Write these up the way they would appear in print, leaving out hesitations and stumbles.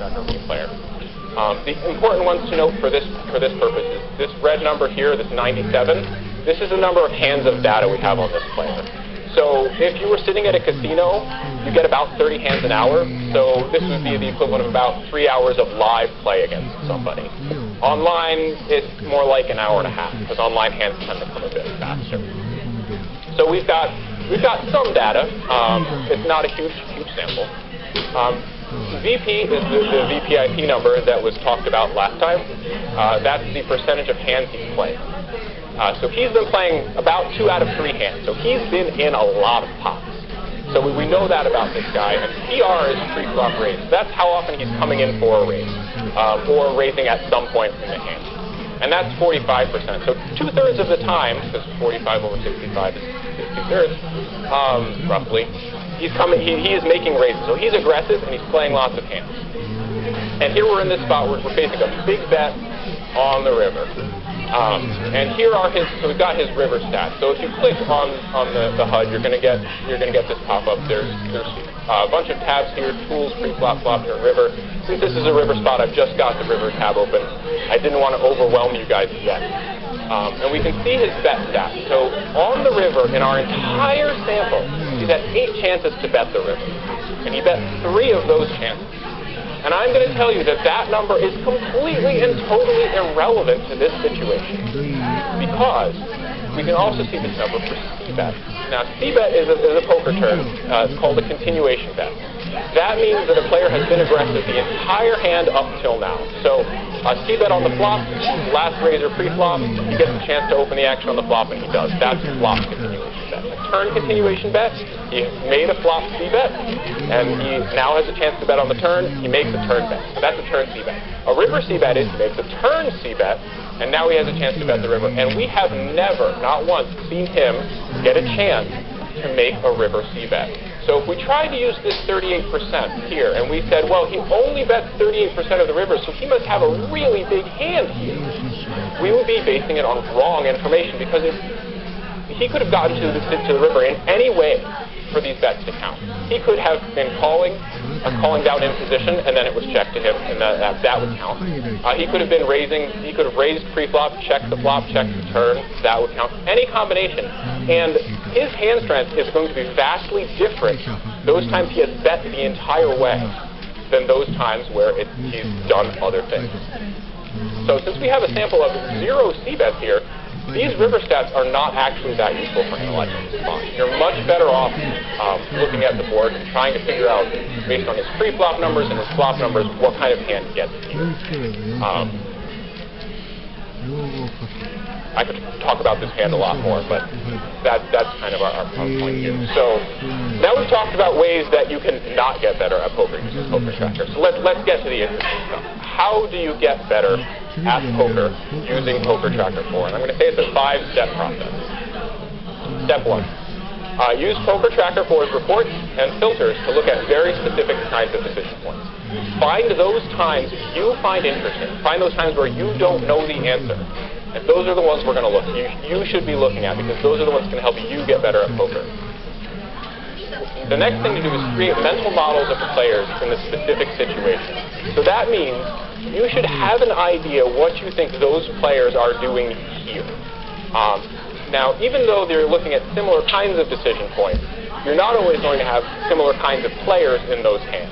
tracker player. The important ones to note for this purpose is this red number here, this 97. This is the number of hands of data we have on this player. So if you were sitting at a casino, you get about 30 hands an hour. So this would be the equivalent of about 3 hours of live play against somebody. Online, it's more like an hour and a half, because online hands tend to come a bit faster. So we've got some data. It's not a huge sample. VP is the VPIP number that was talked about last time. That's the percentage of hands he's played. So he's been playing about 2 out of 3 hands. So he's been in a lot of pots. So we know that about this guy. And PR is pre-flop raise. That's how often he's coming in for a raise, or raising at some point in the hand. And that's 45%. So 2/3 of the time, because 45 over 65 is 2/3, roughly, he's coming. He is making raises. So he's aggressive and he's playing lots of hands. And here we're in this spot where we're facing a big bet on the river. And here are so we've got his river stats. So if you click on the HUD, you're gonna get this pop up. There's a bunch of tabs here: tools, pre-flop, flop, and river. Since this is a river spot, I've just got the river tab open. I didn't want to overwhelm you guys yet. And we can see his bet stats. So on the river, in our entire sample, he's had 8 chances to bet the river, and he bet 3 of those chances. And I'm going to tell you that that number is completely and totally irrelevant to this situation, because we can also see this number for C-bet. Now, C-bet is a poker term. It's called a continuation bet. That means that a player has been aggressive the entire hand up till now. So C-bet on the flop, last raise or pre-flop, he gets a chance to open the action on the flop, and he does. That's a flop continuation bet. A turn continuation bet, he made a flop C-bet, and he now has a chance to bet on the turn. He makes a turn bet. So that's a turn C-bet. A river C-bet is he makes a turn C-bet, and now he has a chance to bet the river. And we have never, not once, seen him get a chance to make a river C-bet. So if we tried to use this 38% here, and we said, well, he only bets 38% of the river, so he must have a really big hand here, we would be basing it on wrong information, because he could have gotten to the river in any way for these bets to count. He could have been calling down in position, and then it was checked to him, and that would count. He could have been raising. He could have raised pre-flop, checked the flop, checked the turn. That would count. Any combination. And his hand strength is going to be vastly different those times he has bet the entire way than those times where he's done other things. So since we have a sample of 0 C-bets here, these river stats are not actually that useful for analyzing this spot. You're much better off looking at the board and trying to figure out, based on his pre-flop numbers and his flop numbers, what kind of hand he gets here. I could talk about this hand a lot more, but that's kind of our point here. So now we've talked about ways that you can not get better at poker using Poker Tracker. So let's get to the interesting stuff. How do you get better at poker using Poker Tracker 4? And I'm going to say it's a 5-step process. Step 1. Use Poker Tracker 4's reports and filters to look at very specific kinds of decision points. Find those times you find interesting. Find those times where you don't know the answer. And those are the ones we're going to you should be looking at, because those are the ones that can help you get better at poker. The next thing to do is create mental models of the players in the specific situation. So that means you should have an idea what you think those players are doing here. Now, even though they're looking at similar kinds of decision points, you're not always going to have similar kinds of players in those hands.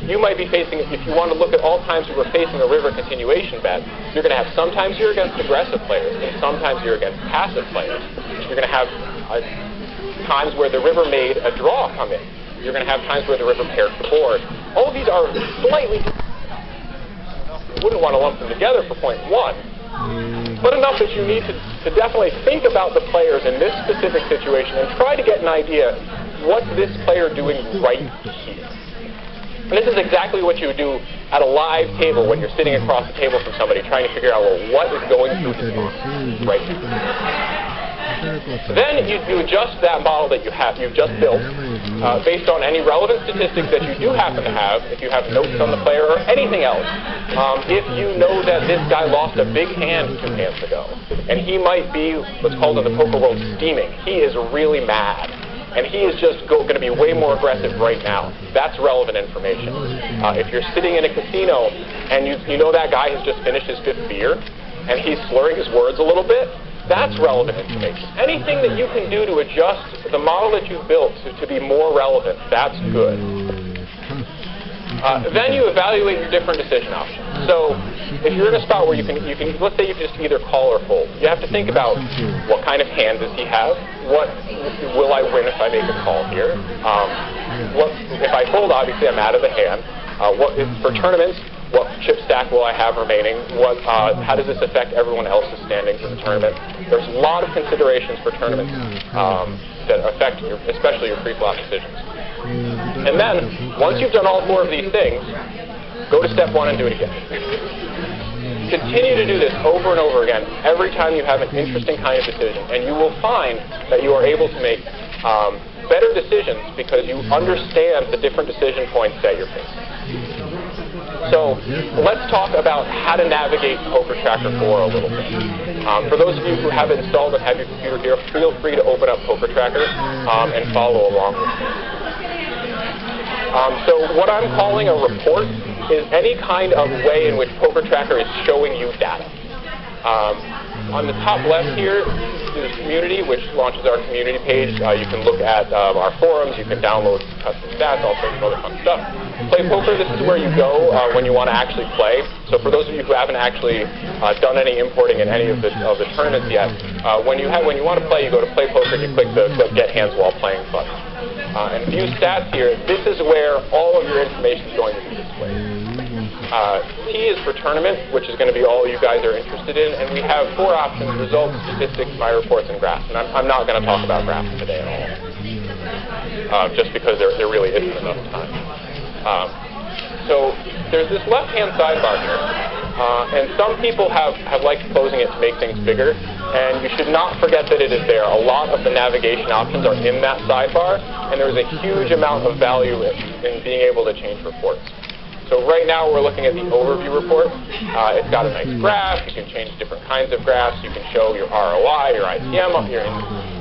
You might be facing, if you want to look at all times you were facing a river continuation bet, you're going to have sometimes you're against aggressive players, and sometimes you're against passive players. You're going to have times where the river made a draw come in. You're going to have times where the river paired the board. All of these are slightly different. You wouldn't want to lump them together for point 1, but enough that you need to definitely think about the players in this specific situation and try to get an idea, what's this player doing right here? And this is exactly what you would do at a live table when you're sitting across the table from somebody trying to figure out, well, what is going through his mind right here? Then you adjust that model that you've just built based on any relevant statistics that you do happen to have, if you have notes on the player or anything else. If you know that this guy lost a big hand 2 hands ago, and he might be what's called in the poker world steaming. He is really mad. and he is just going to be way more aggressive right now. That's relevant information. If you're sitting in a casino and you know that guy has just finished his 5th beer and he's slurring his words a little bit, that's relevant information. Anything that you can do to adjust the model that you've built to be more relevant, that's good. Then you evaluate your different decision options. So if you're in a spot where you can let's say you just either call or fold. You have to think about what kind of hand does he have? What will I win if I make a call here? If I fold, obviously I'm out of the hand. For tournaments, what chip stack will I have remaining? How does this affect everyone else's standings in the tournament? There's a lot of considerations for tournaments that affect especially your pre-flop decisions. And then, once you've done all 4 of these things, go to step 1 and do it again. Continue to do this over and over again every time you have an interesting kind of decision, and you will find that you are able to make better decisions because you understand the different decision points that you're facing. So let's talk about how to navigate Poker Tracker 4 a little bit. For those of you who have it installed and have your computer here, feel free to open up Poker Tracker and follow along with me. So what I'm calling a report is any kind of way in which Poker Tracker is showing you data. On the top left here is Community, which launches our community page. You can look at our forums, you can download custom stats, all sorts of other fun stuff. Play Poker, this is where you go when you want to actually play. So for those of you who haven't actually done any importing in any of the tournaments yet, when you want to play, you go to Play Poker and you click the Get Hands While Playing button. And view stats here, this is where all of your information is going to be displayed. T is for tournament, which is going to be all you guys are interested in, and we have 4 options: results, statistics, my reports, and graphs. And I'm not going to talk about graphs today at all, just because there really isn't enough time. So there's this left-hand sidebar here, and some people have liked closing it to make things bigger, and you should not forget that it is there. A lot of the navigation options are in that sidebar, and there's a huge amount of value in being able to change reports. So right now we're looking at the overview report. It's got a nice graph. You can change different kinds of graphs. You can show your ROI, your ITM. Your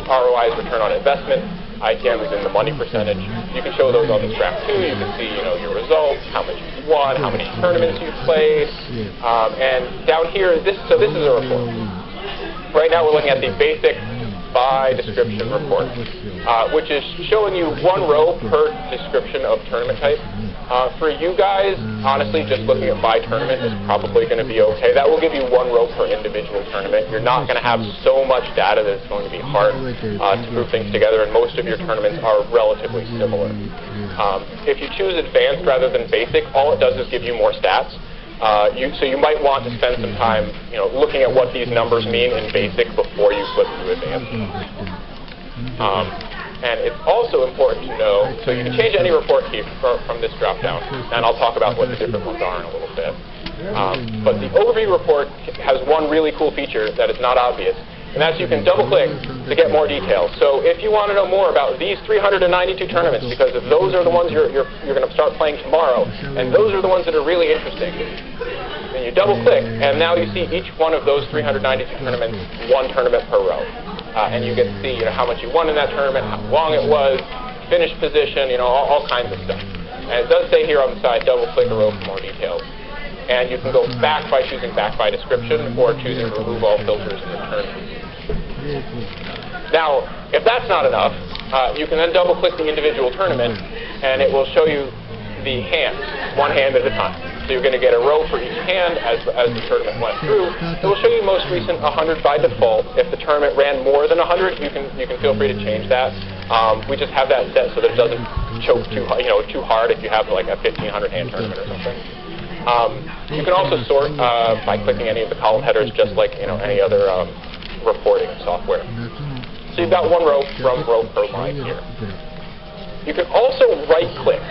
ROI is return on investment. ITM is in the money percentage. You can show those on this graph too. You can see, your results, how much you've won, how many tournaments you've played, and down here, this is a report. Right now we're looking at the basic by description report, which is showing you 1 row per description of tournament type. For you guys, honestly, just looking at by tournament is probably going to be okay. That will give you 1 row per individual tournament. You're not going to have so much data that it's going to be hard to group things together, and most of your tournaments are relatively similar. If you choose advanced rather than basic, all it does is give you more stats. So you might want to spend some time, looking at what these numbers mean in basic before you flip to advanced. And it's also important to know, so you can change any report here from this drop-down, and I'll talk about what the different ones are in a little bit. But the overview report has 1 really cool feature that is not obvious, and that's you can double-click to get more details. So if you want to know more about these 392 tournaments, because if those are the ones you're going to start playing tomorrow, and those are the ones that are really interesting, then you double-click, and now you see each one of those 392 tournaments, 1 tournament per row. And you get to see how much you won in that tournament, how long it was, finish position, all kinds of stuff. And it does say here on the side, double-click a row for more details. And you can go back by choosing back by description or choosing remove all filters and return. Now, if that's not enough, you can then double-click the individual tournament, and it will show you the hands, 1 hand at a time. So you're going to get a row for each hand as the tournament went through. It will show you most recent 100 by default. If the tournament ran more than 100, you can feel free to change that. We just have that set so that it doesn't choke too hard if you have like a 1,500 hand tournament or something. You can also sort by clicking any of the column headers, just like any other reporting software. So you've got 1 row from row per line here. You can also right-click,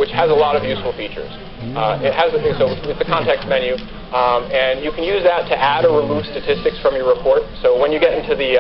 which has a lot of useful features. It's the context menu, and you can use that to add or remove statistics from your report. So when you get into the